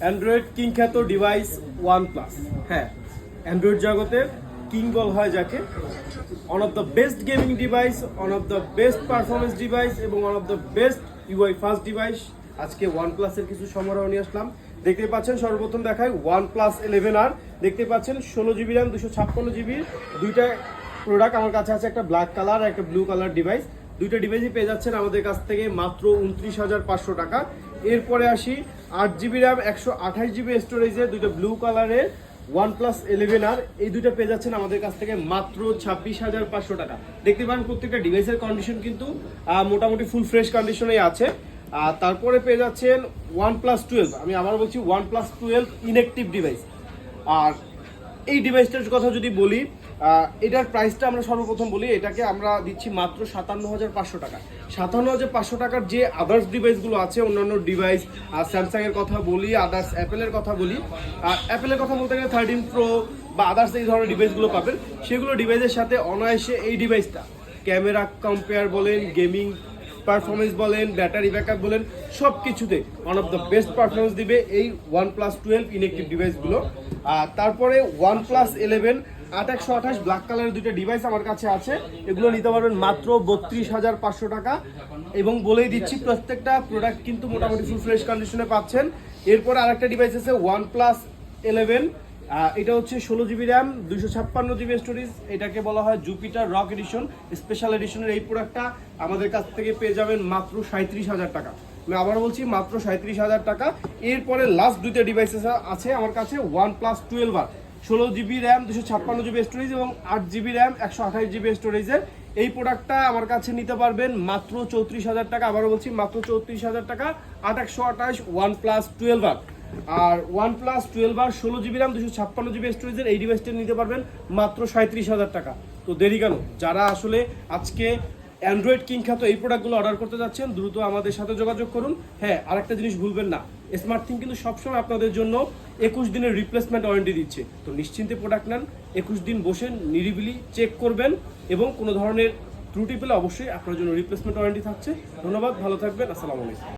Android king খ্যাত device OnePlus। হ্যাঁ, অ্যান্ড্রয়েড জগতের কিং বল হয় যাকে। One of the best gaming device, one of the best performance device এবং one of the best UI first device. আজকে OnePlus-এর কিছু সমারোহ নিয়ে আসলাম। দেখতে পাচ্ছেন, সর্বপ্রথম দেখায় OnePlus 11R। দেখতে পাচ্ছেন 16GB RAM 256GB দুইটা প্রোডাক্ট আমার কাছে আছে, একটা ব্ল্যাক কালার আর একটা ব্লু কালার ডিভাইস। দুইটা ডিভাইসই পেয়ে যাচ্ছেন আমাদের কাছ থেকে মাত্র 29,500 টাকা। এরপরে আসি 8GB RAM 128GB স্টোরেজের দুইটা ব্লু কালারের OnePlus 11R। এই দুইটা পেয়ে যাচ্ছেন আমাদের কাছ থেকে মাত্র 26,500 টাকা। দেখতে পান প্রত্যেকটা ডিভাইসের কন্ডিশন কিন্তু মোটামুটি ফুল ফ্রেশ কন্ডিশনেই আছে। তারপরে পেয়ে যাচ্ছেন OnePlus 12। আমি আবার বলছি OnePlus 12 ইনঅ্যাক্টিভ ডিভাইস। আর এই ডিভাইসটার কথা যদি বলি, এটার প্রাইসটা আমরা সর্বপ্রথম বলি, এটাকে আমরা দিচ্ছি মাত্র 57,500 টাকা। 57,500 টাকার যে আদার্স ডিভাইসগুলো আছে, অন্যান্য ডিভাইস স্যামসাংয়ের কথা বলি, আদার্স অ্যাপেলের কথা বলি। অ্যাপেলের কথা বলতে গেলে 13 Pro বা আদার্স এই ধরনের ডিভাইসগুলো পাবেন। সেগুলো ডিভাইসের সাথে অনায়াসে এই ডিভাইসটা ক্যামেরা কম্পেয়ার বলেন, গেমিং পারফরমেন্স বলেন, ব্যাটারি ব্যাকআপ বলেন, সব কিছুতে one of the best performance দিবে এই OnePlus 12 ইনঅ্যাক্টিভ ডিভাইসগুলো। তারপরে OnePlus 11 8/128 ব্ল্যাক কালারের দুইটা ডিভাইস আমার কাছে আছে। এগুলো নিতে পারবেন মাত্র 32,500 টাকা। এবং বলেই দিচ্ছি, প্রত্যেকটা প্রোডাক্ট কিন্তু মোটামুটি ফুল ফ্রেশ কন্ডিশনে পাচ্ছেন। এরপর আরেকটা ডিভাইস আছে OnePlus 11। এটা হচ্ছে 16GB RAM 256GB স্টোরেজ। এটাকে বলা হয় জুপিটার রক এডিশন, স্পেশাল এডিশনের এই প্রোডাক্টটা আমাদের কাছ থেকে পেয়ে যাবেন মাত্র 37,000 টাকা। আমি আবার বলছি মাত্র 37,000 টাকা। এরপরে লাস্ট দুইটা ডিভাইস আছে আমার কাছে OnePlus 12R 16GB RAM 256GB storage এবং 8GB RAM 128GB স্টোরেজের। এই প্রোডাক্টটা আমার কাছে নিতে পারবেন মাত্র 34,000 টাকা। আবারও বলছি মাত্র 34,000 টাকা। 8/128 OnePlus 12R। আর OnePlus 12R 16GB RAM 256GB স্টোরেজের এই ডিভাইসটা নিতে পারবেন মাত্র 37,000 টাকা। তো দেরি কেন? যারা আসলে আজকে অ্যান্ড্রয়েড কিং খ্যাত এই প্রোডাক্টগুলো অর্ডার করতে যাচ্ছেন, দ্রুত আমাদের সাথে যোগাযোগ করুন। হ্যাঁ, আরেকটা জিনিস ভুলবেন না, স্মার্ট থিং কিন্তু সবসময় আপনাদের জন্য 21 দিনের রিপ্লেসমেন্ট ওয়ারেন্টি দিচ্ছে। তো নিশ্চিন্তে প্রোডাক্ট নেন, 21 দিন বসে নিরিবিলি চেক করবেন এবং কোনো ধরনের ত্রুটি পেলে অবশ্যই আপনার জন্য রিপ্লেসমেন্ট ওয়ারেন্টি থাকছে। ধন্যবাদ, ভালো থাকবেন, আসসালামু আলাইকুম।